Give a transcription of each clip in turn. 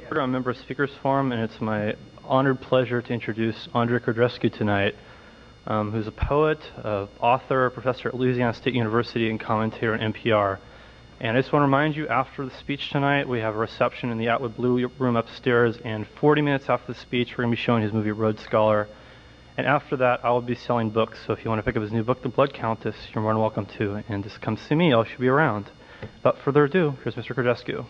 We're on Member Speakers Forum, and it's my honored pleasure to introduce AndriCodrescu tonight, who's a poet, author, professor at Louisiana State University, and commentator on NPR. And I just want to remind you, after the speech tonight, we have a reception in the Atwood Blue Room upstairs, and 40 minutes after the speech, we're going to be showing his movie Road Scholar. And after that, I will be selling books, so if you want to pick up his new book, The Blood Countess, you're more than welcome to, and just come see me, I should be around. Without further ado, here's Mr. Codrescu.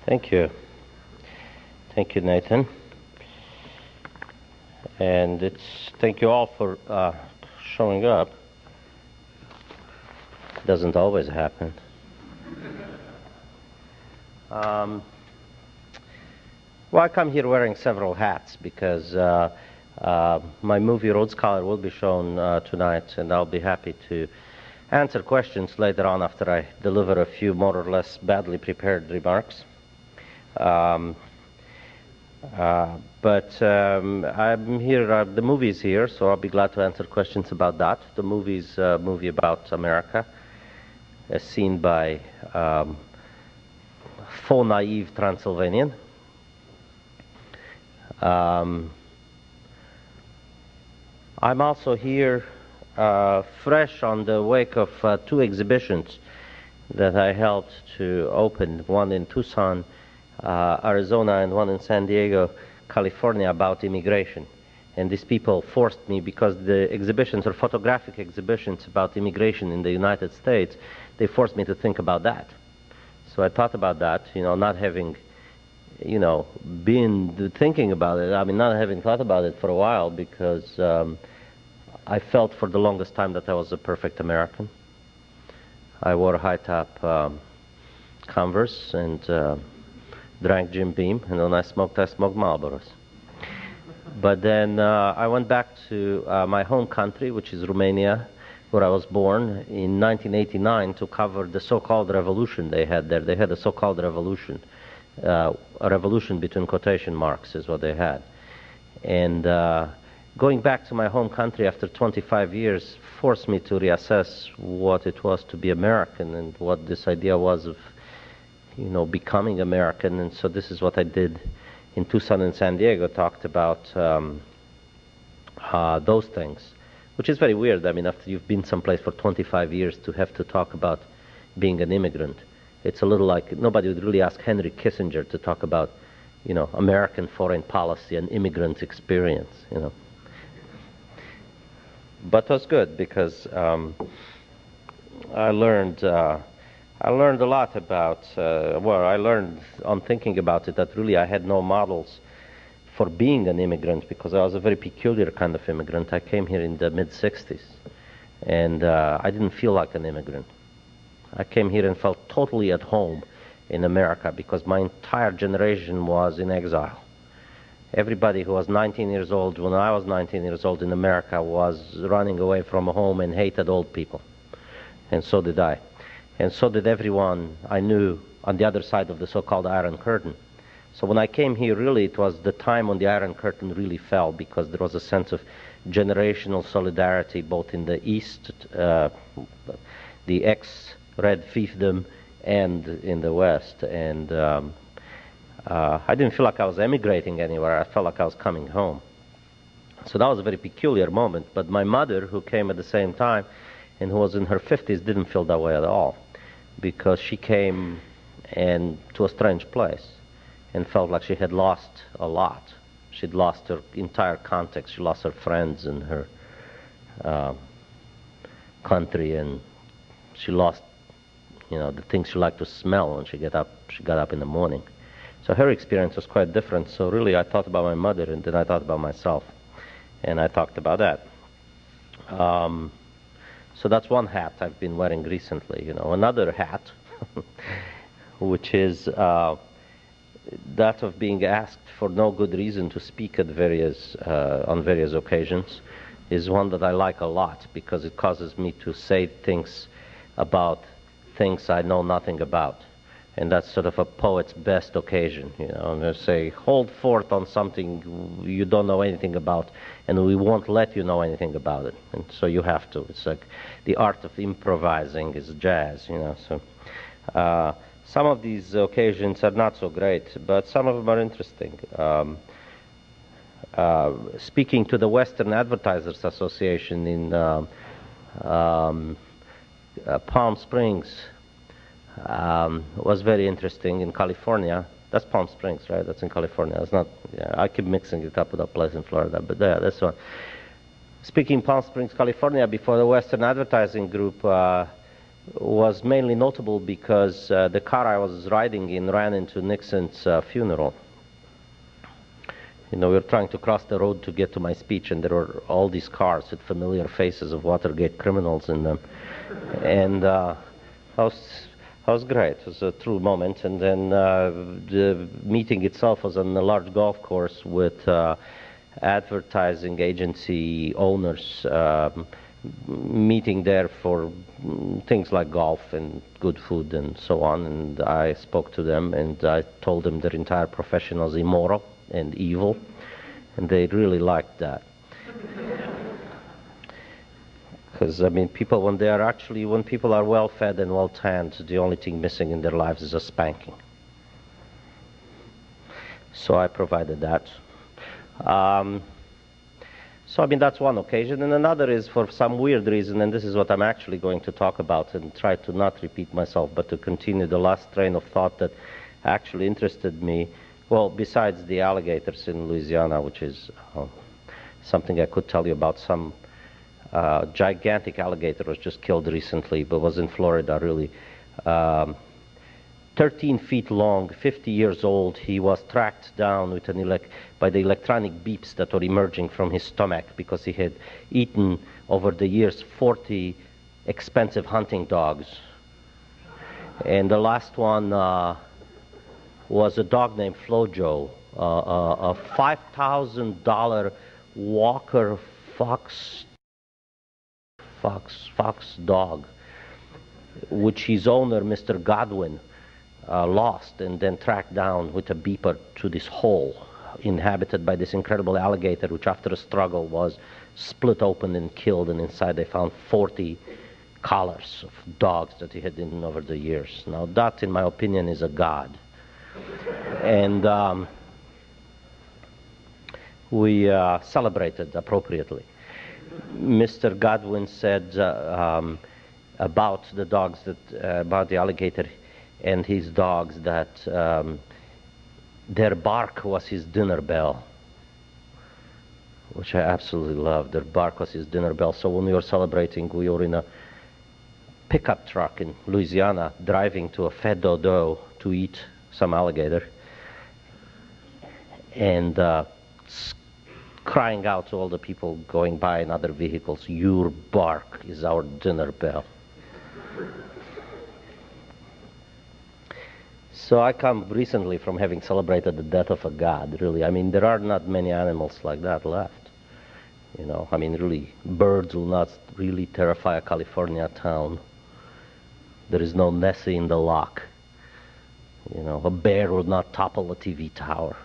Thank you. Thank you, Nathan. And thank you all for showing up. It doesn't always happen. Well, I come here wearing several hats because my movie Road Scholar will be shown tonight, and I'll be happy to answer questions later on after I deliver a few more or less badly prepared remarks. But I'm here, the movie's here, so I'll be glad to answer questions about that. The movie's a movie about America, as seen by faux naive Transylvanian. I'm also here fresh on the wake of two exhibitions that I helped to open, one in Tucson, Arizona, and one in San Diego, California, about immigration. And these people forced me, because the exhibitions are photographic exhibitions about immigration in the United States, they forced me to think about that. So I thought about that, not having, been thinking about it. I mean, not having thought about it for a while, because I felt for the longest time that I was a perfect American. I wore high-top Converse and drank Jim Beam, and when I smoked Marlboros. But then I went back to my home country, which is Romania, where I was born, in 1989 to cover the so-called revolution they had there. They had a so-called revolution, a revolution between quotation marks is what they had. And going back to my home country after 25 years forced me to reassess what it was to be American and what this idea was of becoming American. And so this is what I did in Tucson and San Diego, talked about those things, which is very weird. I mean, after you've been someplace for 25 years to have to talk about being an immigrant, it's a little like nobody would really ask Henry Kissinger to talk about, American foreign policy and immigrant experience, But it was good because I learned a lot about, I learned on thinking about it that really I had no models for being an immigrant, because I was a very peculiar kind of immigrant. I came here in the mid-'60s, and I didn't feel like an immigrant. I came here and felt totally at home in America, because my entire generation was in exile. Everybody who was 19 years old when I was 19 years old in America was running away from home and hated old people. And so did I. And so did everyone I knew on the other side of the so-called Iron Curtain. So when I came here, really, it was the time when the Iron Curtain really fell, because there was a sense of generational solidarity both in the East, the ex-Red Fiefdom, and in the West. And I didn't feel like I was emigrating anywhere. I felt like I was coming home. So that was a very peculiar moment. But my mother, who came at the same time and who was in her 50s, didn't feel that way at all, because she came to a strange place and felt like she had lost a lot. She'd lost her entire context. She lost her friends and her country, and she lost, the things she liked to smell when she got up in the morning. So her experience was quite different. So really, I thought about my mother, and then I thought about myself, and I talked about that. So that's one hat I've been wearing recently. Another hat, which is that of being asked for no good reason to speak at on various occasions, is one that I like a lot, because it causes me to say things about things I know nothing about. And that's sort of a poet's best occasion, and they say, hold forth on something you don't know anything about, and we won't let you know anything about it. And so you have to. It's like the art of improvising is jazz, So some of these occasions are not so great, but some of them are interesting. Speaking to the Western Advertisers Association in Palm Springs, was very interesting in California. That's Palm Springs, right? That's in California. It's not. Yeah, I keep mixing it up with a place in Florida, but yeah, that's one. Speaking Palm Springs, California, before the Western Advertising Group was mainly notable because the car I was riding in ran into Nixon's funeral. We were trying to cross the road to get to my speech, and there were all these cars with familiar faces of Watergate criminals in them, and that was great. It was a true moment. And then the meeting itself was on a large golf course with advertising agency owners meeting there for things like golf and good food and so on. And I spoke to them, and I told them their entire profession was immoral and evil, and they really liked that. Because, people, when people are well-fed and well-tanned, the only thing missing in their lives is a spanking. So I provided that. That's one occasion. And another is, for some weird reason, and this is what I'm actually going to talk about and try to not repeat myself, but to continue the last train of thought that actually interested me. Well, besides the alligators in Louisiana, which is something I could tell you about. Some gigantic alligator was just killed recently, but was in Florida, really. 13 feet long, 50 years old. He was tracked down with by the electronic beeps that were emerging from his stomach because he had eaten over the years 40 expensive hunting dogs. And the last one was a dog named Flojo, a $5,000 Walker fox dog, which his owner, Mr. Godwin, lost and then tracked down with a beeper to this hole inhabited by this incredible alligator, which after a struggle was split open and killed, and inside they found 40 collars of dogs that he had eaten over the years. Now that, in my opinion, is a god. And we celebrated appropriately. Mr. Godwin said about the dogs about the alligator and his dogs that their bark was his dinner bell, which I absolutely loved. Their bark was his dinner bell. So when we were celebrating, we were in a pickup truck in Louisiana driving to a fed dodo to eat some alligator, and crying out to all the people going by in other vehicles, "Your bark is our dinner bell." So I come recently from having celebrated the death of a god, really. There are not many animals like that left. Really, birds will not really terrify a California town. There is no Nessie in the lock. A bear would not topple a TV tower.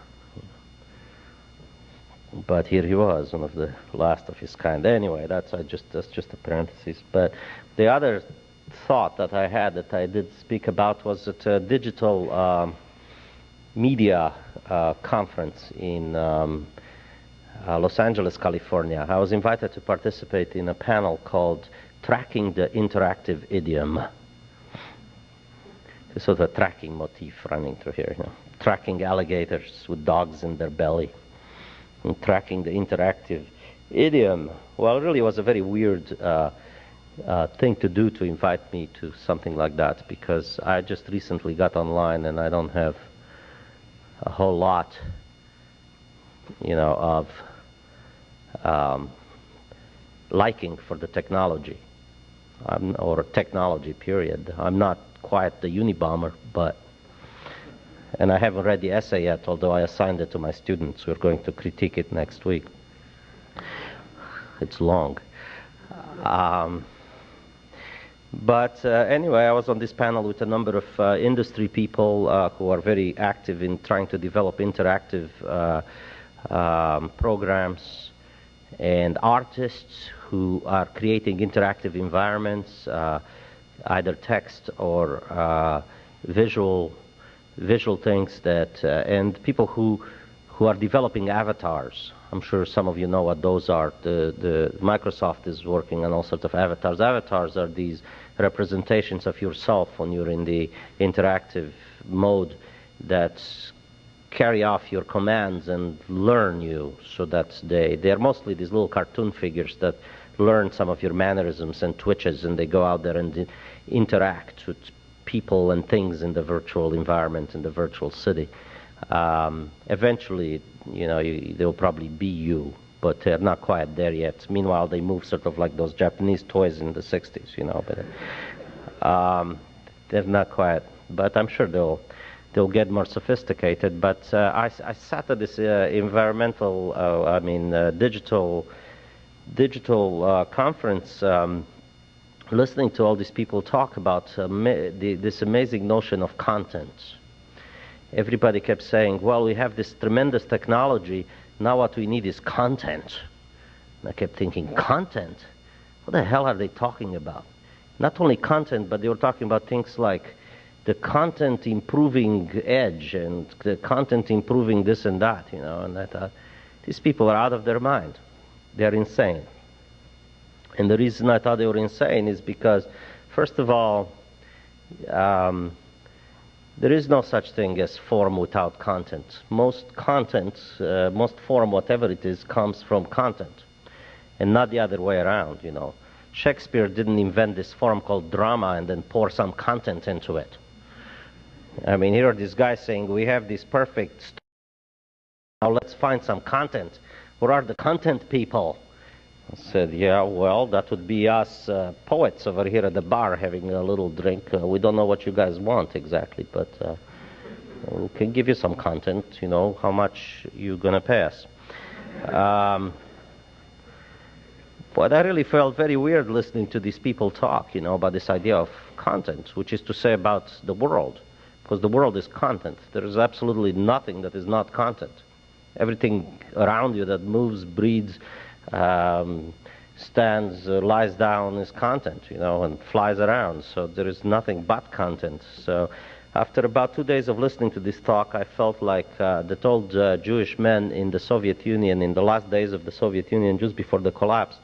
But here he was, one of the last of his kind. Anyway, that's just a parenthesis. But the other thought that I had that I did speak about was at a digital media conference in Los Angeles, California. I was invited to participate in a panel called Tracking the Interactive Idiom. There's sort of a tracking motif running through here. Tracking alligators with dogs in their belly. And tracking the interactive idiom. Well, it really was a very weird thing to do, to invite me to something like that, because I just recently got online and I don't have a whole lot, of liking for the technology, or technology, period. I'm not quite the Unabomber, and I haven't read the essay yet, although I assigned it to my students. We're going to critique it next week. It's long. But anyway, I was on this panel with a number of industry people who are very active in trying to develop interactive programs, and artists who are creating interactive environments, either text or visual things that, and people who are developing avatars. I'm sure some of you know what those are. The Microsoft is working on all sorts of avatars. Avatars are these representations of yourself when you're in the interactive mode that carry off your commands and learn you, so that they're mostly these little cartoon figures that learn some of your mannerisms and twitches, and they go out there and interact with people and things in the virtual environment, in the virtual city. Eventually, they'll probably be you, but they're not quite there yet. Meanwhile, they move sort of like those Japanese toys in the 60s, but they're not quite. But I'm sure they'll get more sophisticated. But I sat at this digital conference, listening to all these people talk about this amazing notion of content. Everybody kept saying, well, we have this tremendous technology, now what we need is content. And I kept thinking, content? What the hell are they talking about? Not only content, but they were talking about things like the content improving edge and the content improving this and that, and I thought, these people are out of their mind. They're insane. And the reason I thought they were insane is because, first of all, there is no such thing as form without content. Most content, most form, whatever it is, comes from content, and not the other way around, Shakespeare didn't invent this form called drama and then pour some content into it. I mean, here are these guys saying, we have this perfect story. Now let's find some content. Where are the content people? I said, yeah, well, that would be us poets over here at the bar having a little drink. We don't know what you guys want exactly, but we can give you some content, how much you're going to pay us. But I really felt very weird listening to these people talk, about this idea of content, which is to say about the world, because the world is content. There is absolutely nothing that is not content. Everything around you that moves, breathes, stands, lies down is content, and flies around. So there is nothing but content. So after about 2 days of listening to this talk, I felt like the old Jewish men in the Soviet Union, in the last days of the Soviet Union, just before the collapse,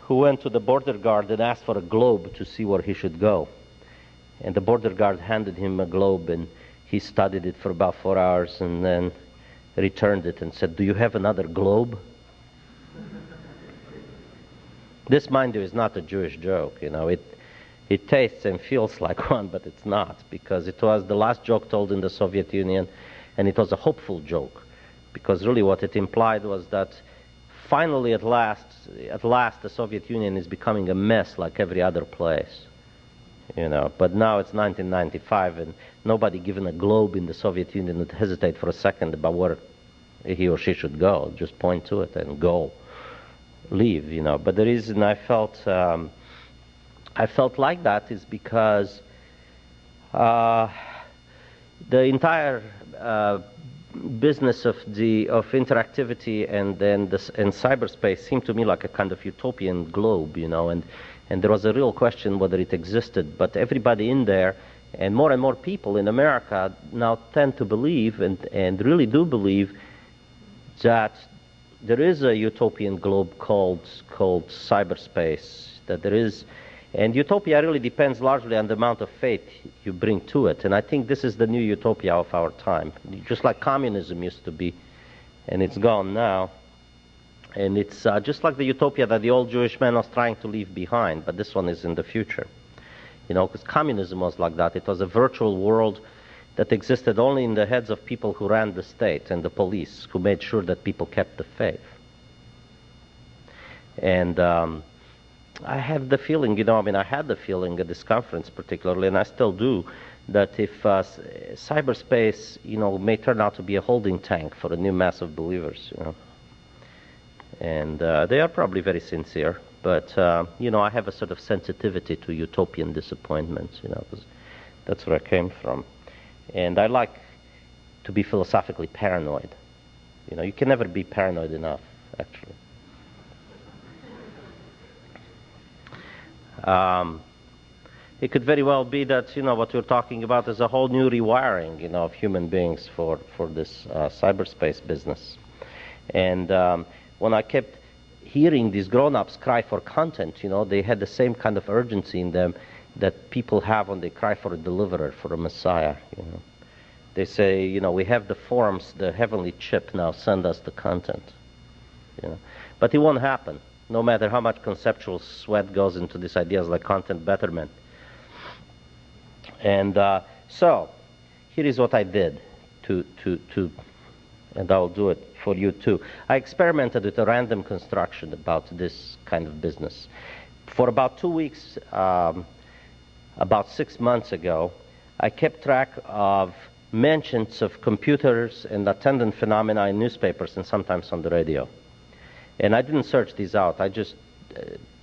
who went to the border guard and asked for a globe to see where he should go. And the border guard handed him a globe, and he studied it for about 4 hours and then returned it and said, do you have another globe? This, mind you, is not a Jewish joke. It tastes and feels like one, but it's not, because it was the last joke told in the Soviet Union, and it was a hopeful joke, because really what it implied was that finally, at last, the Soviet Union is becoming a mess like every other place. But now it's 1995, and nobody given a globe in the Soviet Union would hesitate for a second about where he or she should go. Just point to it and go. Leave, But the reason I felt like that is because the entire business of interactivity and cyberspace seemed to me like a kind of utopian globe, and there was a real question whether it existed. But everybody in there, and more people in America now tend to believe and really do believe that there is a utopian globe called cyberspace, that there is, and utopia really depends largely on the amount of faith you bring to it. And I think this is the new utopia of our time, just like communism used to be, and it's gone now. And it's just like the utopia that the old Jewish man was trying to leave behind, but this one is in the future. Because communism was like that. It was a virtual world that existed only in the heads of people who ran the state and the police, who made sure that people kept the faith. And I have the feeling, I had the feeling at this conference particularly, and I still do, that if cyberspace, may turn out to be a holding tank for a new mass of believers, and they are probably very sincere. But, you know, I have a sort of sensitivity to utopian disappointments, you know, 'cause that's where I came from. And I like to be philosophically paranoid. You know, you can never be paranoid enough, actually. It could very well be that, you know, what we're talking about is a whole new rewiring, you know, of human beings for this cyberspace business. And when I kept hearing these grown-ups cry for content, you know, they had the same kind of urgency in them that people have when they cry for a deliverer, for a messiah, you know. They say, you know, we have the forms, the heavenly chip, now send us the content, you know. But it won't happen, no matter how much conceptual sweat goes into these ideas like content betterment. And so, here is what I did and I'll do it for you too. I experimented with a random construction about this kind of business. For about 2 weeks, about 6 months ago, I kept track of mentions of computers and attendant phenomena in newspapers and sometimes on the radio. And I didn't search these out. I just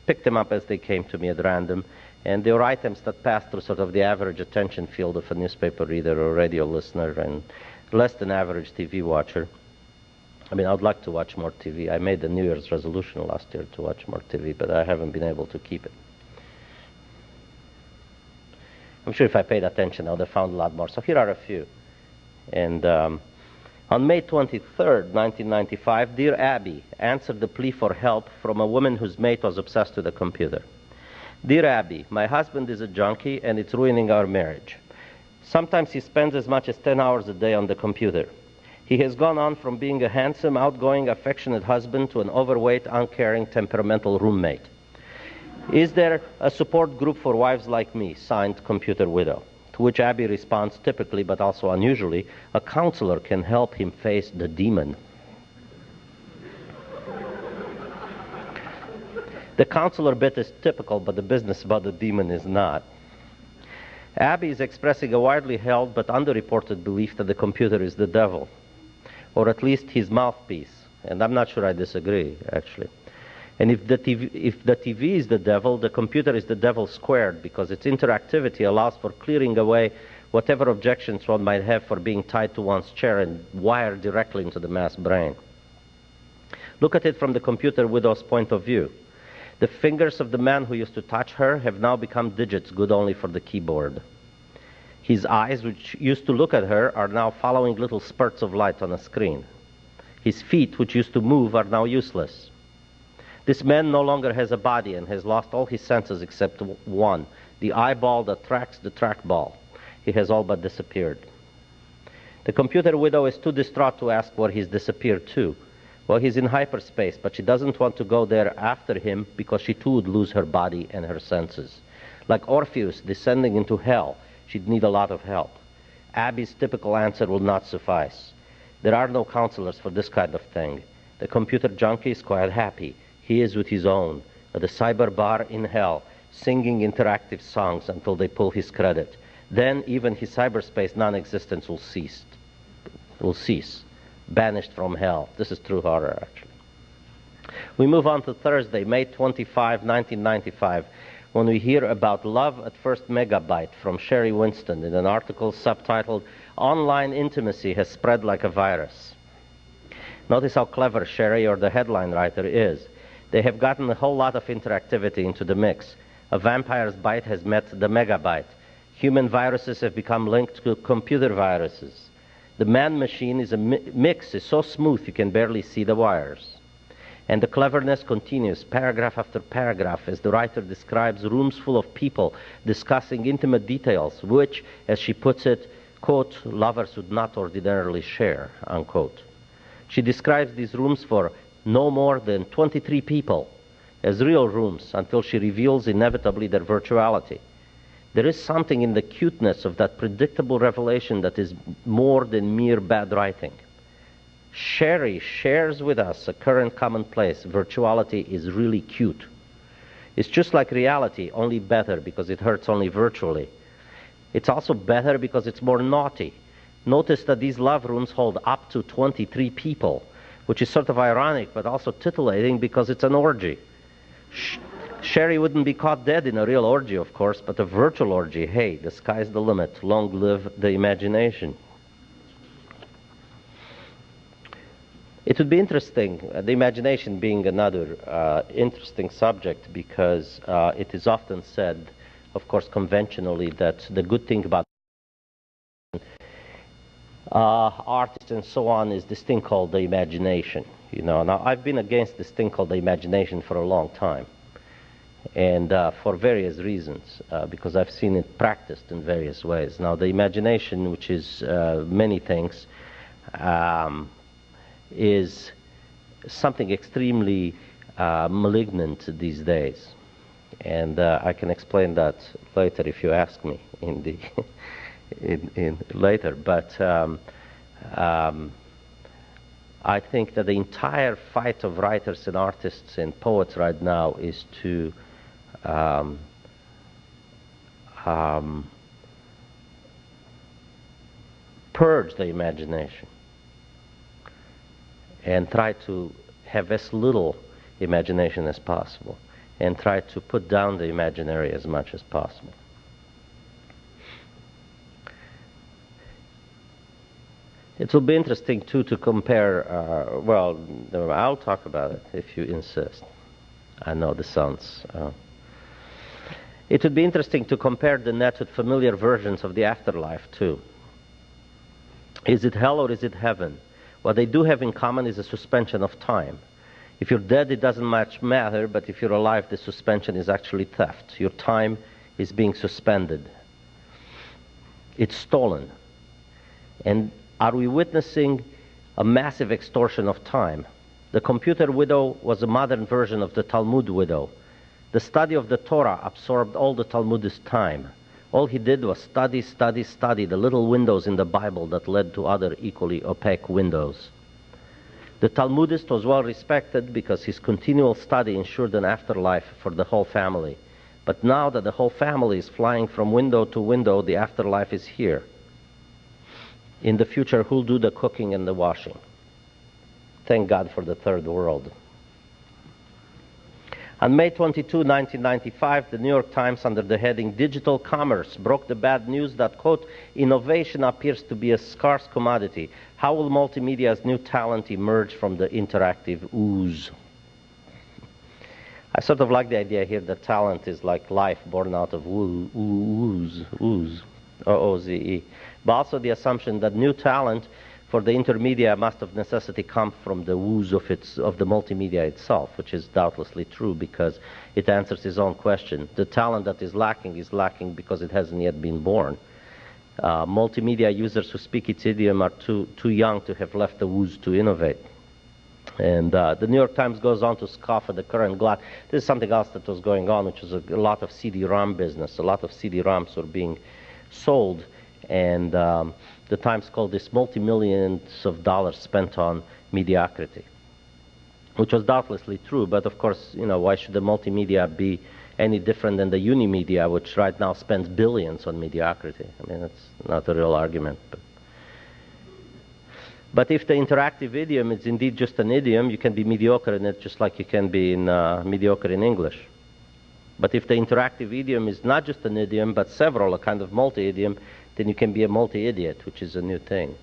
picked them up as they came to me at random. And they were items that passed through sort of the average attention field of a newspaper reader or radio listener and less than average TV watcher. I mean, I'd like to watch more TV. I made a New Year's resolution last year to watch more TV, but I haven't been able to keep it. I'm sure if I paid attention, I would have found a lot more. So here are a few. And on May 23rd, 1995, Dear Abby answered the plea for help from a woman whose mate was obsessed with a computer. Dear Abby, my husband is a junkie and it's ruining our marriage. Sometimes he spends as much as 10 hours a day on the computer. He has gone on from being a handsome, outgoing, affectionate husband to an overweight, uncaring, temperamental roommate. Is there a support group for wives like me, signed Computer Widow? To which Abby responds, typically but also unusually, a counselor can help him face the demon. The counselor bit is typical, but the business about the demon is not. Abby is expressing a widely held but underreported belief that the computer is the devil, or at least his mouthpiece. And I'm not sure I disagree, actually. And if the TV is the devil, the computer is the devil squared, because its interactivity allows for clearing away whatever objections one might have for being tied to one's chair and wired directly into the mass brain. Look at it from the Computer Widow's point of view. The fingers of the man who used to touch her have now become digits good only for the keyboard. His eyes, which used to look at her, are now following little spurts of light on a screen. His feet, which used to move, are now useless. This man no longer has a body and has lost all his senses except one, the eyeball that tracks the trackball. He has all but disappeared. The Computer Widow is too distraught to ask where he's disappeared to. Well, he's in hyperspace, but she doesn't want to go there after him because she too would lose her body and her senses. Like Orpheus descending into hell, she'd need a lot of help. Abby's typical answer will not suffice. There are no counselors for this kind of thing. The computer junkie is quite happy. He is with his own, at the cyber bar in hell, singing interactive songs until they pull his credit. Then even his cyberspace non-existence will cease. Banished from hell. This is true horror, actually. We move on to Thursday, May 25, 1995, when we hear about love at first megabyte from Sherry Winston in an article subtitled, Online Intimacy Has Spread Like a Virus. Notice how clever Sherry, or the headline writer, is. They have gotten a whole lot of interactivity into the mix. A vampire's bite has met the megabyte. Human viruses have become linked to computer viruses. The man-machine is a mix is so smooth you can barely see the wires. And the cleverness continues, paragraph after paragraph, as the writer describes rooms full of people discussing intimate details, which, as she puts it, quote, lovers would not ordinarily share, unquote. She describes these rooms for no more than 23 people as real rooms until she reveals inevitably their virtuality. There is something in the cuteness of that predictable revelation that is more than mere bad writing. Sherry shares with us a current commonplace. Virtuality is really cute. It's just like reality, only better because it hurts only virtually. It's also better because it's more naughty. Notice that these love rooms hold up to 23 people, which is sort of ironic but also titillating because it's an orgy. Sherry wouldn't be caught dead in a real orgy, of course, but a virtual orgy. Hey, the sky's the limit. Long live the imagination. It would be interesting, the imagination being another interesting subject, because it is often said, of course conventionally, that the good thing about artists and so on is this thing called the imagination. You know, now I've been against this thing called the imagination for a long time, and for various reasons, because I've seen it practiced in various ways. Now the imagination, which is many things, is something extremely malignant these days, and I can explain that later if you ask me in the later. But I think that the entire fight of writers and artists and poets right now is to purge the imagination and try to have as little imagination as possible, and try to put down the imaginary as much as possible. It will be interesting too to compare, well, I'll talk about it if you insist. I know this sounds... It would be interesting to compare the net with familiar versions of the afterlife too. Is it hell or is it heaven? What they do have in common is a suspension of time. If you're dead, it doesn't much matter, but if you're alive, the suspension is actually theft. Your time is being suspended. It's stolen. And are we witnessing a massive extortion of time? The computer widow was a modern version of the Talmud widow. The study of the Torah absorbed all the Talmudist time. All he did was study, study, study the little windows in the Bible that led to other equally opaque windows. The Talmudist was well respected because his continual study ensured an afterlife for the whole family. But now that the whole family is flying from window to window, the afterlife is here. In the future, who'll do the cooking and the washing? Thank God for the third world. On May 22, 1995, the New York Times, under the heading Digital Commerce, broke the bad news that, quote, innovation appears to be a scarce commodity. How will multimedia's new talent emerge from the interactive ooze? I sort of like the idea here that talent is like life born out of ooze, O-O-Z-E. But also the assumption that new talent for the intermedia must of necessity come from the ooze of the multimedia itself, which is doubtlessly true because it answers his own question. The talent that is lacking because it hasn't yet been born. Multimedia users who speak its idiom are too young to have left the ooze to innovate. And the New York Times goes on to scoff at the current glut. This is something else that was going on, which was a lot of CD-ROM business. A lot of CD-ROMs were being sold, and the Times called this multi-millions of dollars spent on mediocrity, which was doubtlessly true. But of course, you know, why should the multimedia be any different than the unimedia, which right now spends billions on mediocrity? I mean, that's not a real argument. But if the interactive idiom is indeed just an idiom, you can be mediocre in it just like you can be mediocre in English. But if the interactive idiom is not just an idiom, but several, a kind of multi-idiom, then you can be a multi-idiot, which is a new thing.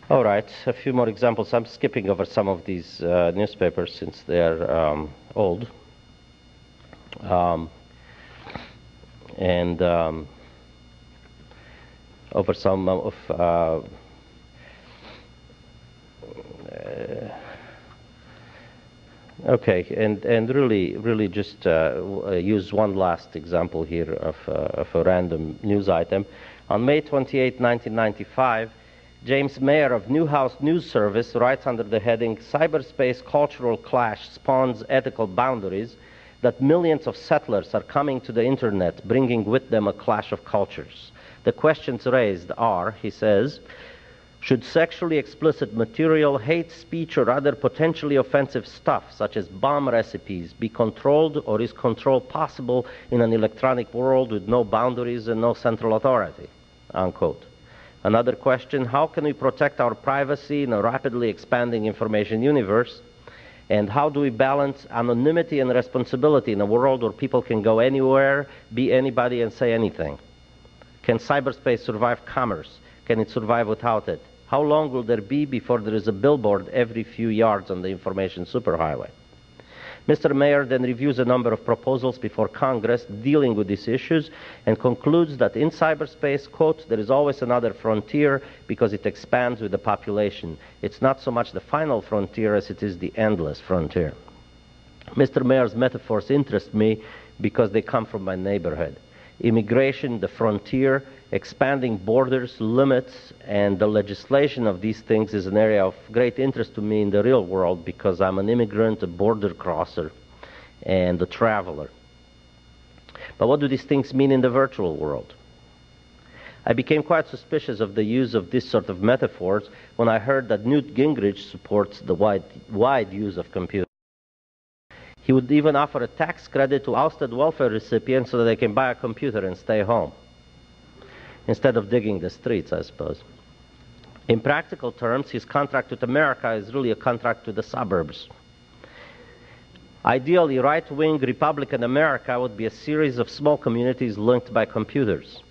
All right, a few more examples. I'm skipping over some of these newspapers since they're old. Over some of okay, and really just use one last example here of a random news item. On May 28, 1995, James Mayer of Newhouse News Service writes under the heading, "Cyberspace cultural clash spawns ethical boundaries, that millions of settlers are coming to the internet, bringing with them a clash of cultures. The questions raised are," he says, "should sexually explicit material, hate speech, or other potentially offensive stuff, such as bomb recipes, be controlled, or is control possible in an electronic world with no boundaries and no central authority?" Unquote. Another question, how can we protect our privacy in a rapidly expanding information universe? And how do we balance anonymity and responsibility in a world where people can go anywhere, be anybody, and say anything? Can cyberspace survive commerce? Can it survive without it? How long will there be before there is a billboard every few yards on the information superhighway? Mr. Mayor then reviews a number of proposals before Congress dealing with these issues and concludes that in cyberspace, quote, there is always another frontier because it expands with the population. It's not so much the final frontier as it is the endless frontier. Mr. Mayor's metaphors interest me because they come from my neighborhood. Immigration, the frontier, expanding borders, limits, and the legislation of these things is an area of great interest to me in the real world because I'm an immigrant, a border crosser, and a traveler. But what do these things mean in the virtual world? I became quite suspicious of the use of this sort of metaphors when I heard that Newt Gingrich supports the wide use of computers. He would even offer a tax credit to ousted welfare recipients so that they can buy a computer and stay home, instead of digging the streets, I suppose. In practical terms, his contract with America is really a contract with the suburbs. Ideally, right-wing Republican America would be a series of small communities linked by computers.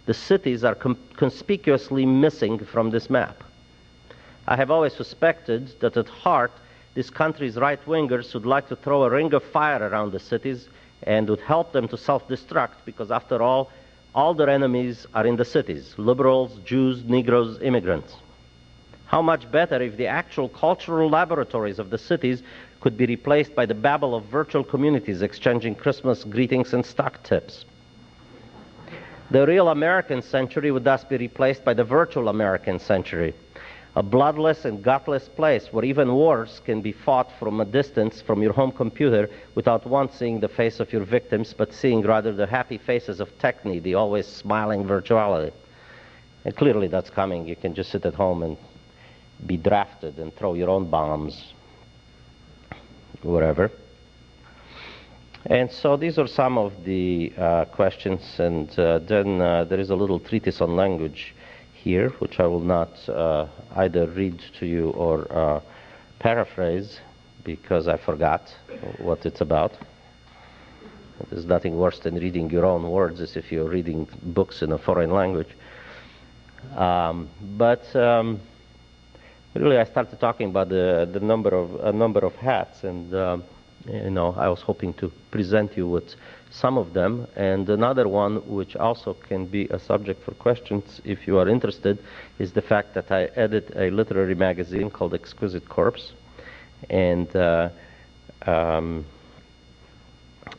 The cities are conspicuously missing from this map. I have always suspected that at heart, this country's right-wingers would like to throw a ring of fire around the cities and would help them to self-destruct because, after all their enemies are in the cities: liberals, Jews, Negroes, immigrants. How much better if the actual cultural laboratories of the cities could be replaced by the babble of virtual communities exchanging Christmas greetings and stock tips. The real American century would thus be replaced by the virtual American century, a bloodless and gutless place where even wars can be fought from a distance from your home computer without once seeing the face of your victims, but seeing rather the happy faces of Techne, the always smiling virtuality. And clearly that's coming. You can just sit at home and be drafted and throw your own bombs, wherever. And so these are some of the questions, and then there is a little treatise on language here, which I will not either read to you or paraphrase because I forgot what it's about. There's nothing worse than reading your own words as if you're reading books in a foreign language. But really I started talking about a number of hats, and you know, I was hoping to present you with some of them, and another one which also can be a subject for questions if you are interested is the fact that I edit a literary magazine called Exquisite Corpse, and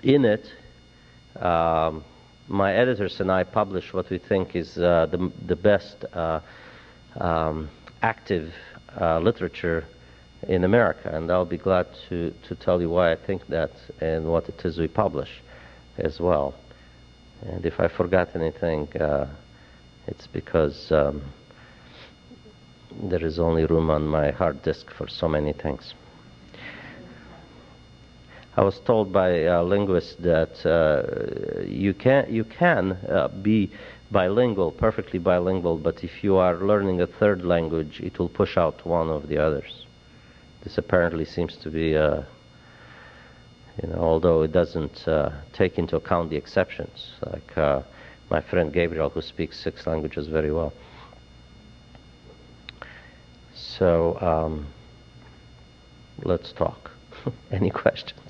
in it my editors and I publish what we think is the best active literature in America, and I'll be glad to tell you why I think that and what it is we publish as well. And if I forgot anything, it's because there is only room on my hard disk for so many things. I was told by linguists that you can be bilingual, perfectly bilingual, but if you are learning a third language, it will push out one of the others. This apparently seems to be, you know, although it doesn't take into account the exceptions, like my friend Gabriel, who speaks 6 languages very well. So let's talk. Any questions?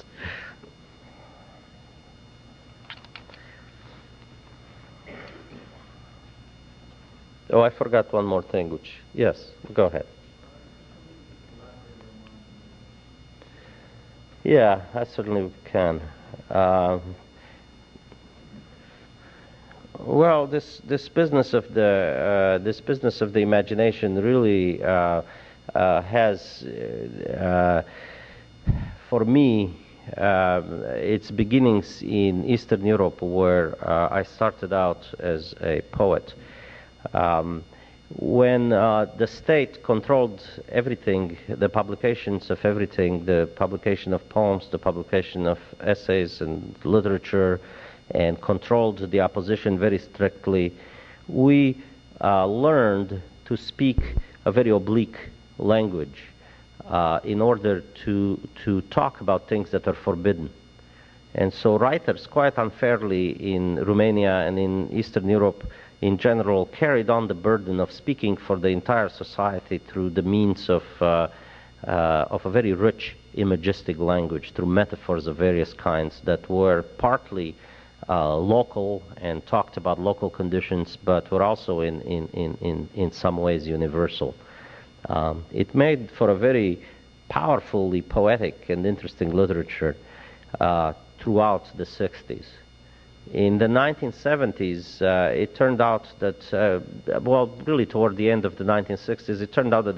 Oh, I forgot one more thing, which, yes, go ahead. Yeah, I certainly can. Well, this business of the imagination really has, for me, its beginnings in Eastern Europe, where I started out as a poet. When the state controlled everything, the publications of everything, the publication of poems, the publication of essays and literature, and controlled the opposition very strictly, we learned to speak a very oblique language in order to talk about things that are forbidden. And so writers, quite unfairly in Romania and in Eastern Europe in general, carried on the burden of speaking for the entire society through the means of a very rich imagistic language, through metaphors of various kinds that were partly local and talked about local conditions, but were also in some ways universal. It made for a very powerfully poetic and interesting literature throughout the 60s. In the 1970s, it turned out that, well, really toward the end of the 1960s, it turned out that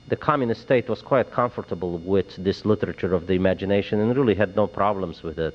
the communist state was quite comfortable with this literature of the imagination and really had no problems with it.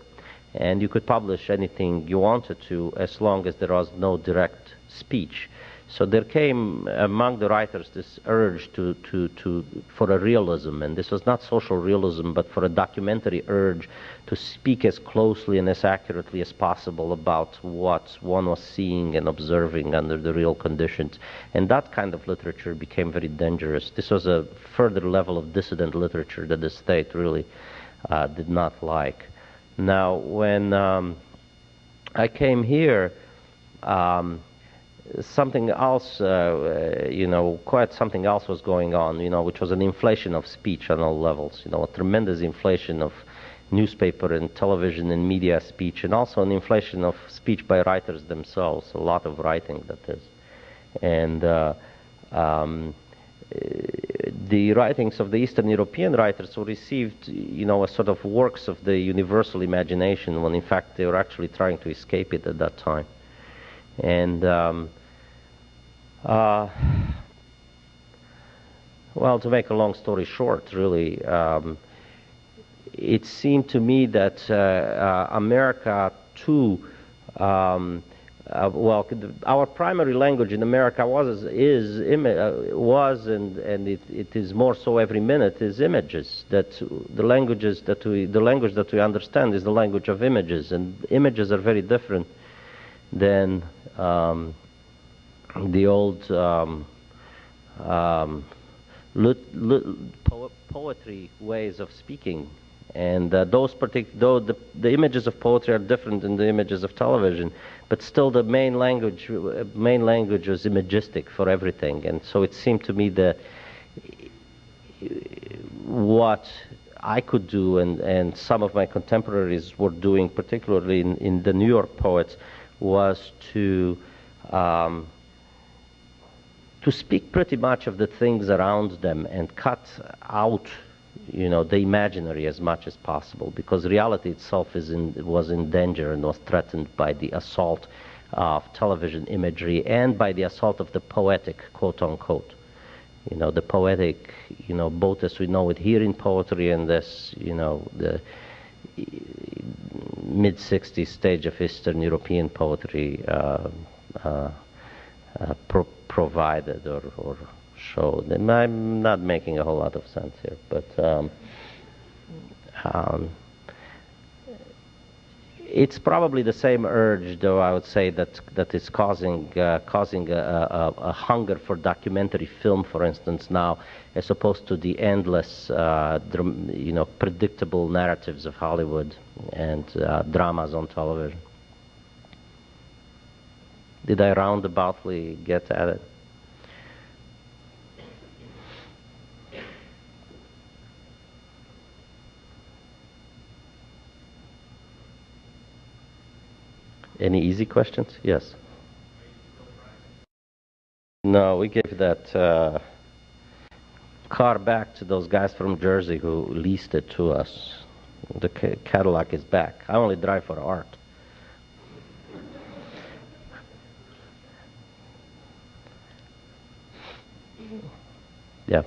And you could publish anything you wanted to as long as there was no direct speech. So there came among the writers this urge for a realism, and this was not social realism, but for a documentary urge to speak as closely and as accurately as possible about what one was seeing and observing under the real conditions. And that kind of literature became very dangerous. This was a further level of dissident literature that the state really did not like. Now, when I came here, something else, quite something else was going on, which was an inflation of speech on all levels, a tremendous inflation of newspaper and television and media speech, and also an inflation of speech by writers themselves, a lot of writing, that is. And the writings of the Eastern European writers were received, as sort of works of the universal imagination, when in fact they were actually trying to escape it at that time. And well, to make a long story short, really, it seemed to me that America too, our primary language in America was and it is more so every minute, is images. That the language that we understand is the language of images, and images are very different than the old poetry ways of speaking. And though the images of poetry are different than the images of television, but still the main language was imagistic for everything. And so it seemed to me that what I could do, and some of my contemporaries were doing, particularly in the New York poets, was to speak pretty much of the things around them and cut out, the imaginary as much as possible, because reality itself was in danger and was threatened by the assault of television imagery and by the assault of the poetic, quote unquote. The poetic, both as we know it here in poetry and this, the mid-60s stage of Eastern European poetry provided or showed. And I'm not making a whole lot of sense here, but it's probably the same urge, though, I would say, that is causing a hunger for documentary film, for instance, now, as opposed to the endless, predictable narratives of Hollywood and dramas on television. Did I roundaboutly get at it? Any easy questions? Yes. No, we gave that car back to those guys from Jersey who leased it to us. The Cadillac is back. I only drive for art. Yeah.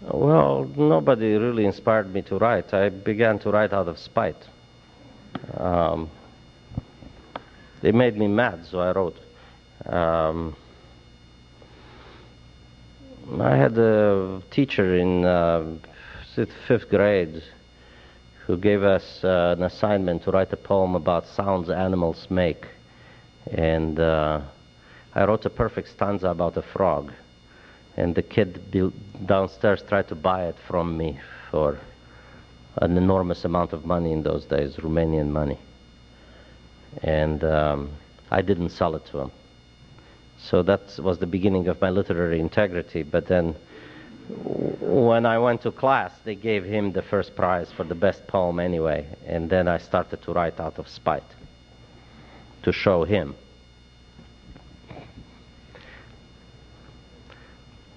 Well, nobody really inspired me to write. I began to write out of spite. They made me mad, so I wrote. I had a teacher in 5th grade who gave us an assignment to write a poem about sounds animals make. And I wrote a perfect stanza about a frog. And the kid downstairs tried to buy it from me for an enormous amount of money in those days, Romanian money. And I didn't sell it to him. So that was the beginning of my literary integrity. But then when I went to class, they gave him the first prize for the best poem anyway. And then I started to write out of spite to show him.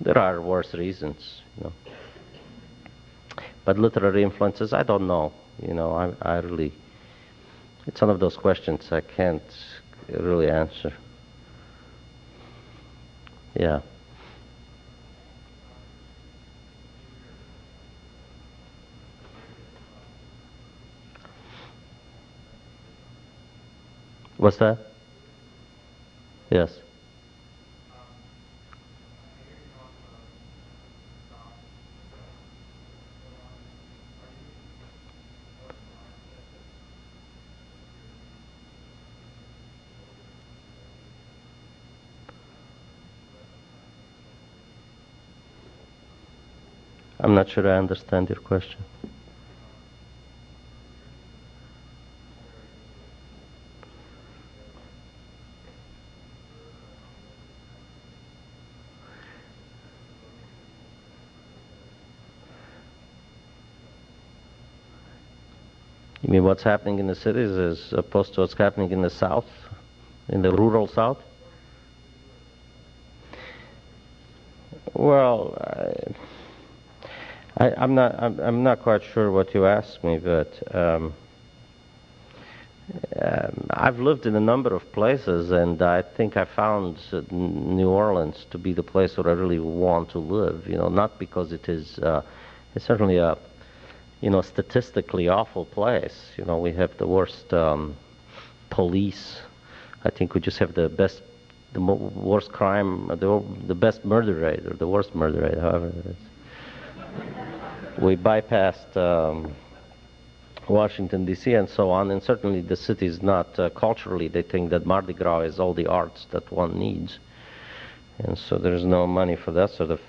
There are worse reasons, you know. But literary influences, I don't know. You know, I really, it's one of those questions I can't really answer. Yeah. What's that? Yes. I'm not sure I understand your question. You mean what's happening in the cities as opposed to what's happening in the South, in the rural South? Well, I'm not quite sure what you asked me, but I've lived in a number of places, and I think I found New Orleans to be the place where I really want to live. You know, not because it is, it's certainly a, you know, statistically awful place. You know, we have the worst police. I think we just have the best, worst crime, the best murder rate, or the worst murder rate, however it is. We bypassed Washington, D.C. and so on, and certainly the city is not culturally, they think that Mardi Gras is all the arts that one needs. And so there's no money for that sort of,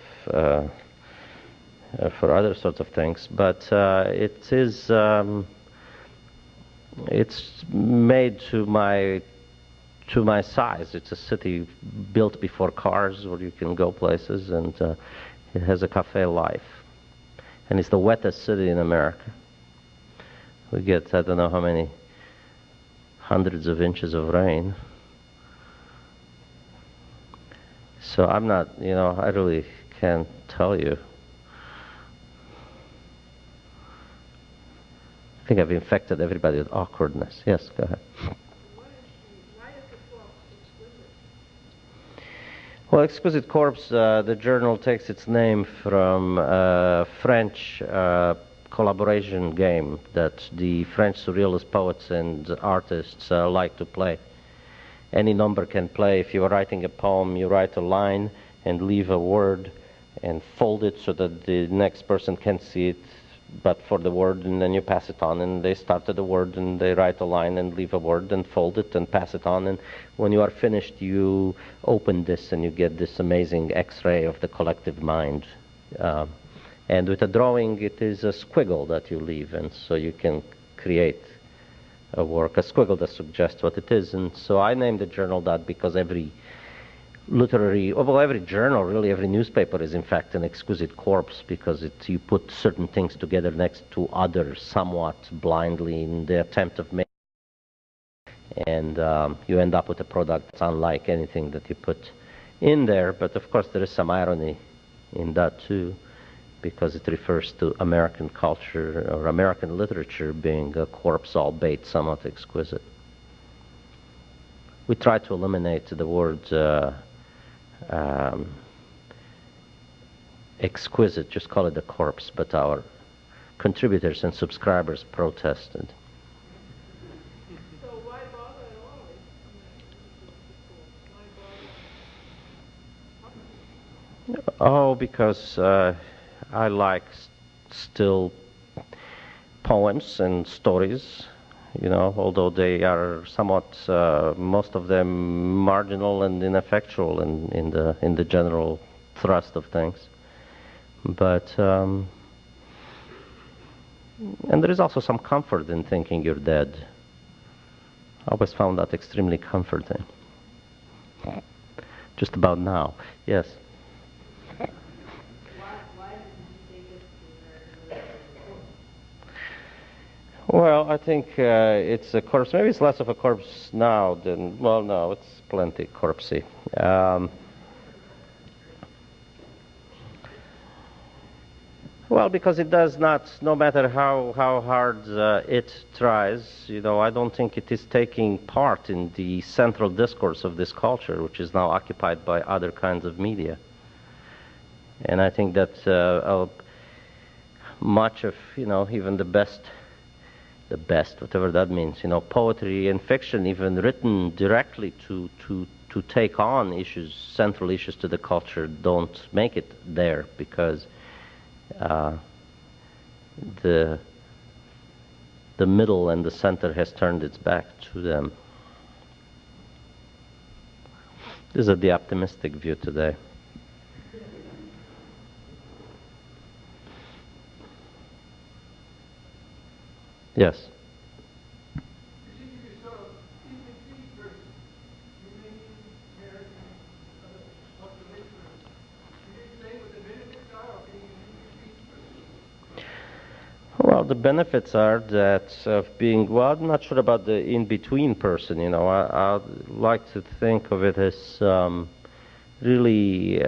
for other sorts of things. But it is, it's made to my size. It's a city built before cars where you can go places, and it has a cafe life. And it's the wettest city in America. We get, I don't know how many hundreds of inches of rain. So I'm not, you know, I really can't tell you. I think I've infected everybody with awkwardness. Yes, go ahead. Why is the corpse exquisite? Well, Exquisite Corpse, the journal takes its name from a French collaboration game that the French surrealist poets and artists like to play. Any number can play. If you are writing a poem, you write a line and leave a word and fold it so that the next person can see it but for the word, and then you pass it on, and they start at the word and they write a line and leave a word and fold it and pass it on, and when you are finished you open this and you get this amazing X-ray of the collective mind. And with a drawing it is a squiggle that you leave, and so you can create a work, a squiggle that suggests what it is. And so I named the journal that because every literary, well, every journal, really every newspaper is in fact an exquisite corpse, because you put certain things together next to others somewhat blindly in the attempt of making, and you end up with a product that's unlike anything that you put in there. But of course there is some irony in that too, because it refers to American culture or American literature being a corpse albeit somewhat exquisite. We try to eliminate the word exquisite, just call it a corpse, but our contributors and subscribers protested. So why bother at all? Why bother? Oh, because I like still poems and stories, although they are somewhat, most of them marginal and ineffectual in the general thrust of things. But and there is also some comfort in thinking you're dead. I always found that extremely comforting. Just about now, yes. Why did you take us to American literature? Well, I think it's a corpse. Maybe it's less of a corpse now than, well, no, it's plenty corpsey. Well, because it does not, no matter how hard it tries, I don't think it is taking part in the central discourse of this culture, which is now occupied by other kinds of media. And I think that much of, even the best, whatever that means, poetry and fiction, even written directly to take on issues, central issues to the culture, don't make it there because the middle and the center has turned its back to them. This is the optimistic view today. Yes. You seem to be sort of in between person, Romanian, American, population. Can you explain what the benefits are of being an in between person? Well, the benefits are that of being, well, I'm not sure about the in-between person, I like to think of it as really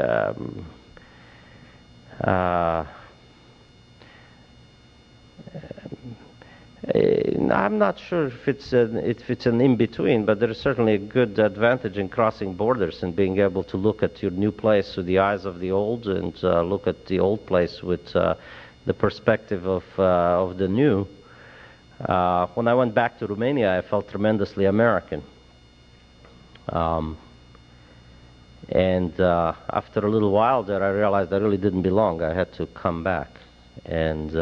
I'm not sure if it's an in-between, but there is certainly a good advantage in crossing borders and being able to look at your new place through the eyes of the old and look at the old place with the perspective of the new. When I went back to Romania, I felt tremendously American. And after a little while there, I realized I really didn't belong. I had to come back. And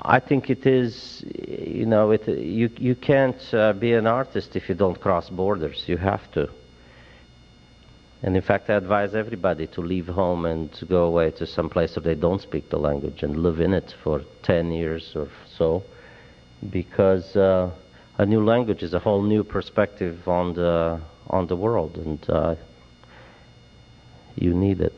I think it is, you can't be an artist if you don't cross borders. You have to. And in fact, I advise everybody to leave home and to go away to some place where they don't speak the language and live in it for 10 years or so, because a new language is a whole new perspective on the world, and you need it.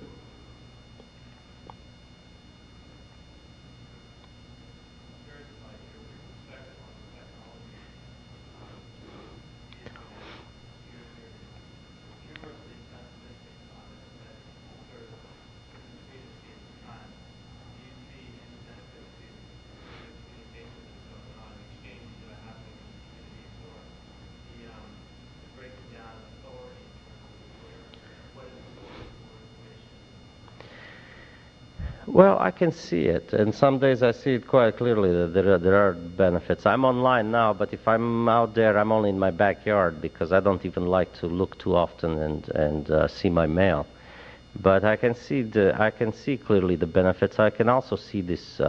Well, I can see it, and some days I see it quite clearly that there are benefits. I'm online now, but if I'm out there, I'm only in my backyard because I don't even like to look too often and see my mail. But I can see clearly the benefits. I can also see this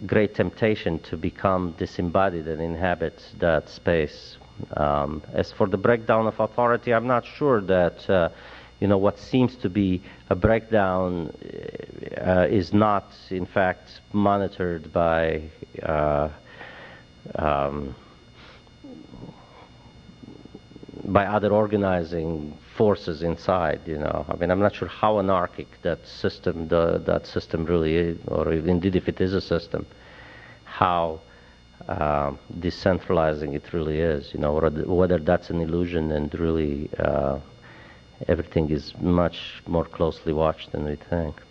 great temptation to become disembodied and inhabit that space. As for the breakdown of authority, I'm not sure that what seems to be a breakdown is not, in fact, monitored by other organizing forces inside. I mean, I'm not sure how anarchic that system really is, or indeed if it is a system, how decentralizing it really is. Or whether that's an illusion and really everything is much more closely watched than we think.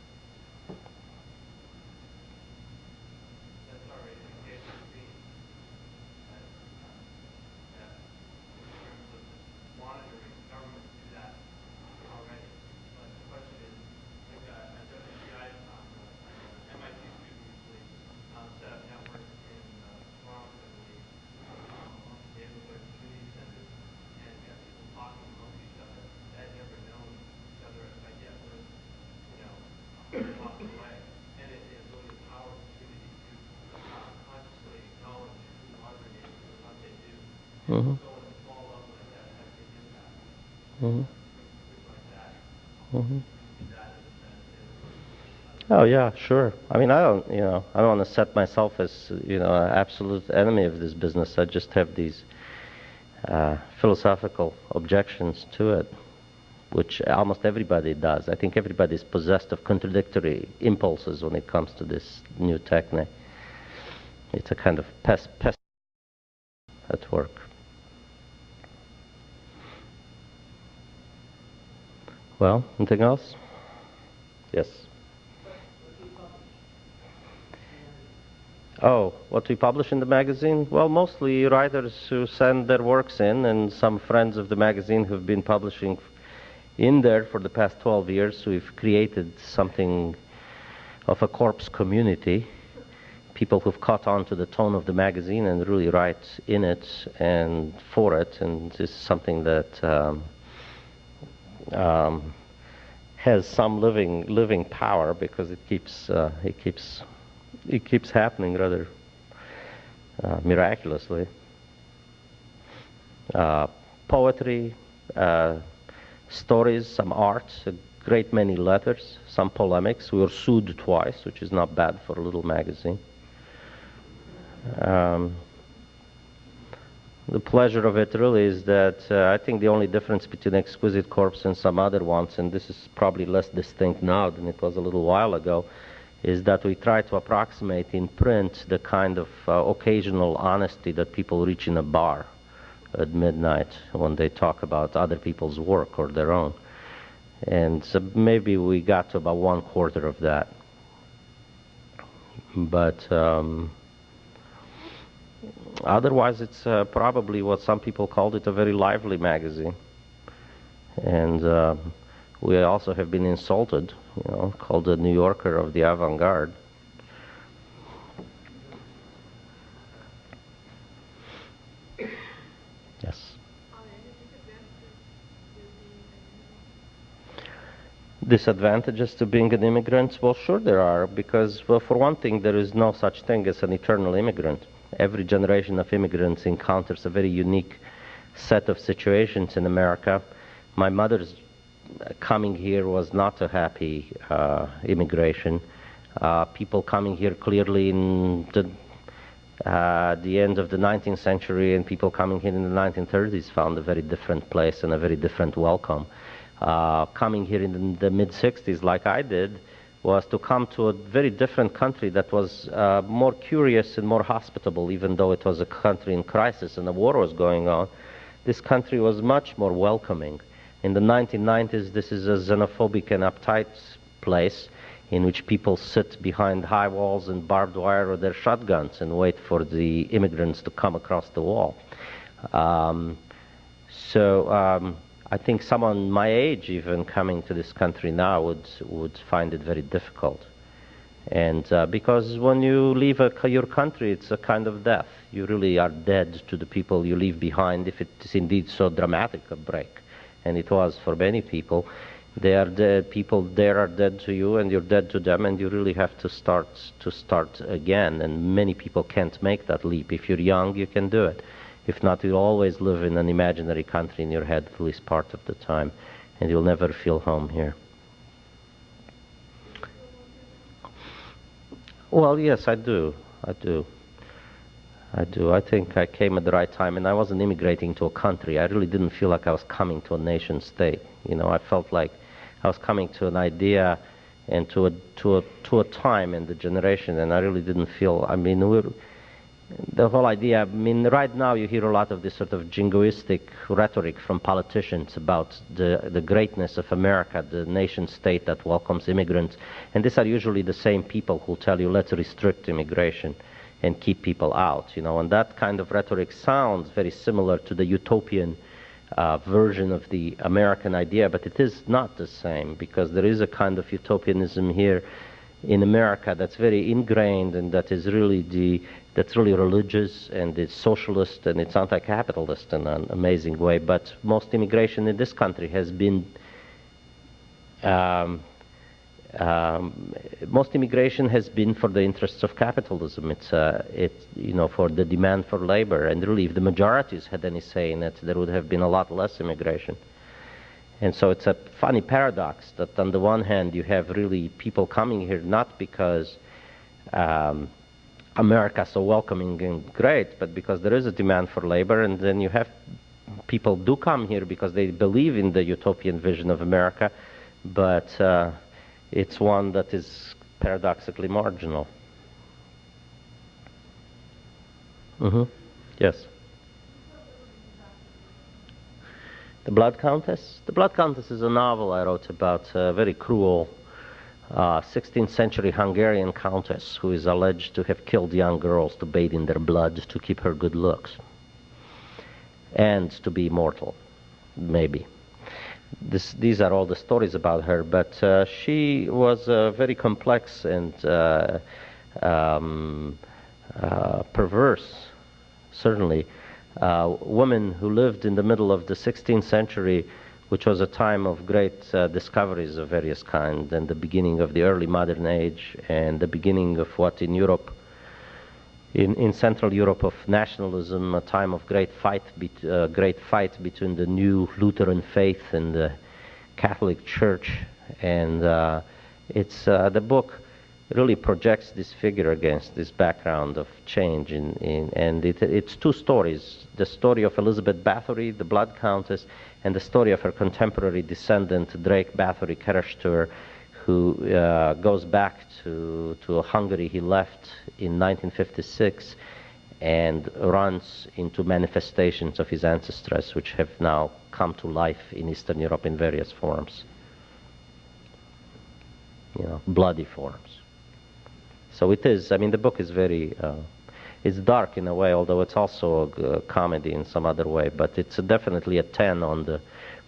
Mm-hmm. Mm-hmm. Mm-hmm. Oh yeah, sure. I mean, I don't want to set myself as, an absolute enemy of this business. I just have these philosophical objections to it, which almost everybody does. I think everybody is possessed of contradictory impulses when it comes to this new technique. It's a kind of pest at work. Well, anything else? Yes. Oh, what we publish in the magazine? Well, mostly writers who send their works in, and some friends of the magazine who've been publishing in there for the past 12 years. We've created something of a corpse community. People who've caught on to the tone of the magazine and really write in it and for it, and this is something that has some living power because it keeps happening rather miraculously. Poetry, stories, some art, a great many letters, some polemics. We were sued twice, which is not bad for a little magazine. The pleasure of it really is that I think the only difference between Exquisite Corpse and some other ones, and this is probably less distinct now than it was a little while ago, is that we try to approximate in print the kind of occasional honesty that people reach in a bar at midnight when they talk about other people's work or their own. And so maybe we got to about 1/4 of that. But otherwise, it's probably what some people called it, a very lively magazine. And we also have been insulted, called the New Yorker of the avant-garde. Yes. Disadvantages to being an immigrant? Well, sure there are, because, well, for one thing, there is no such thing as an eternal immigrant. Every generation of immigrants encounters a very unique set of situations in America. My mother's coming here was not a happy immigration. People coming here clearly in the end of the 19th century and people coming here in the 1930s found a very different place and a very different welcome. Coming here in the mid-60s, like I did, was to come to a very different country that was more curious and more hospitable, even though it was a country in crisis and a war was going on. This country was much more welcoming. In the 1990s, this is a xenophobic and uptight place in which people sit behind high walls and barbed wire or their shotguns and wait for the immigrants to come across the wall. I think someone my age even coming to this country now would find it very difficult. And because when you leave your country, it's a kind of death. You really are dead to the people you leave behind, if it is indeed so dramatic a break. And it was for many people. They are dead. People there are dead to you, and you're dead to them, and you really have to start again. And many people can't make that leap. If you're young, you can do it. If not, you'll always live in an imaginary country in your head at least part of the time, and you'll never feel home here. Well, yes, I do. I think I came at the right time, and I wasn't immigrating to a country. I really didn't feel like I was coming to a nation state. I felt like I was coming to an idea and to a time and the generation, and I really didn't feel. The whole idea, right now you hear a lot of this sort of jingoistic rhetoric from politicians about the greatness of America, the nation state that welcomes immigrants. And these are usually the same people who tell you, let's restrict immigration and keep people out, And that kind of rhetoric sounds very similar to the utopian version of the American idea, but it is not the same, because there is a kind of utopianism here in America that's very ingrained, and that's really religious, and it's socialist, and it's anti-capitalist in an amazing way. But most immigration in this country has been Most immigration has been for the interests of capitalism. It's for the demand for labor. And really, if the majorities had any say in it, there would have been a lot less immigration. And so it's a funny paradox that on the one hand, you have really people coming here not because America is so welcoming and great, but because there is a demand for labor, and then you have people do come here because they believe in the utopian vision of America, but it's one that is paradoxically marginal. Yes. The Blood Countess? The Blood Countess is a novel I wrote about a very cruel 16th century Hungarian countess who is alleged to have killed young girls to bathe in their blood to keep her good looks. And to be immortal, maybe. These are all the stories about her, but she was very complex and perverse, certainly. Woman who lived in the middle of the 16th century, which was a time of great discoveries of various kinds, and the beginning of the early modern age, and the beginning of what in Europe, in Central Europe, of nationalism, a time of great fight between the new Lutheran faith and the Catholic Church. And the book really projects this figure against this background of change. And it's two stories: the story of Elizabeth Bathory, the Blood Countess, and the story of her contemporary descendant, Drake Bathory Kerestor, who goes back to Hungary he left in 1956 and runs into manifestations of his ancestors, which have now come to life in Eastern Europe in various forms, bloody forms. So it is, the book is very, it's dark in a way, although it's also a comedy in some other way, but it's definitely a 10 on the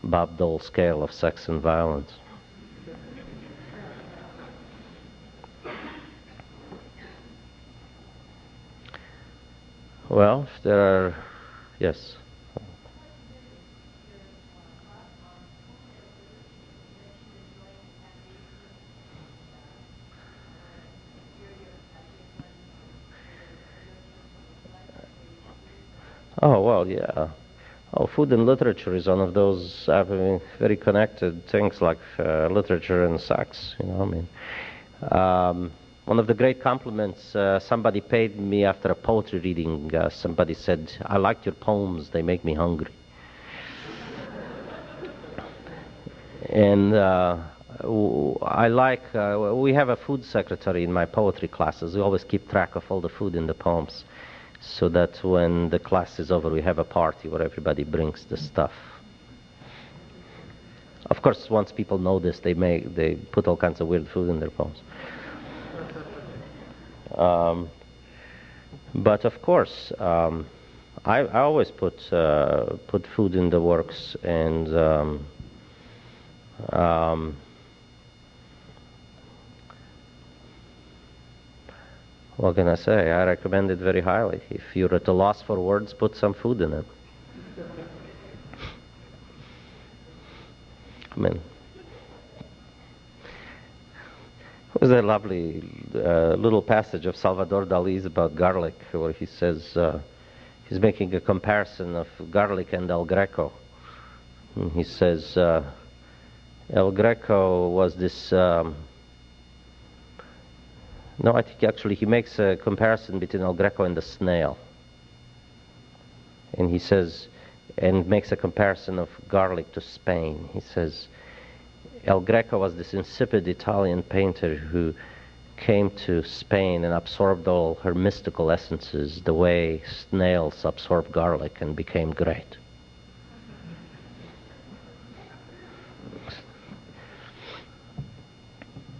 Bob Dole scale of sex and violence. Well, if there are, yes. Oh, well, yeah. Oh, food and literature is one of those very connected things, like literature and sex, one of the great compliments somebody paid me after a poetry reading, somebody said, "I liked your poems, they make me hungry." And we have a food secretary in my poetry classes. We always keep track of all the food in the poems, so that when the class is over, we have a party where everybody brings the stuff. Of course, once people know this, they put all kinds of weird food in their poems. But of course, I always put food in the works, and what can I say? I recommend it very highly. If you're at a loss for words, put some food in it. There's a lovely little passage of Salvador Dali's about garlic, where he says he's making a comparison of garlic and El Greco. And he says El Greco was this. No, I think actually he makes a comparison between El Greco and the snail. And he says, and makes a comparison of garlic to Spain. He says, El Greco was this insipid Italian painter who came to Spain and absorbed all her mystical essences the way snails absorb garlic and became great.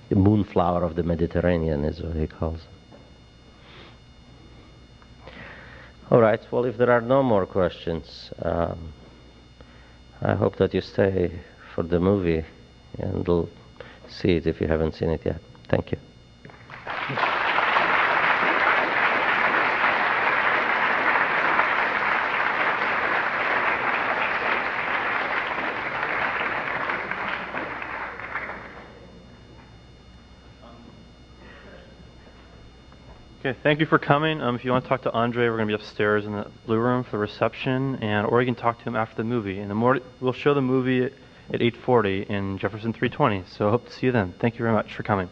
The moonflower of the Mediterranean is what he calls it. All right, well, if there are no more questions, I hope that you stay for the movie and we'll see it if you haven't seen it yet. Thank you. Okay, thank you for coming. If you want to talk to Andre, we're going to be upstairs in the blue room for the reception, or you can talk to him after the movie. We'll show the movie at 8:40 in Jefferson 320, so I hope to see you then. Thank you very much for coming.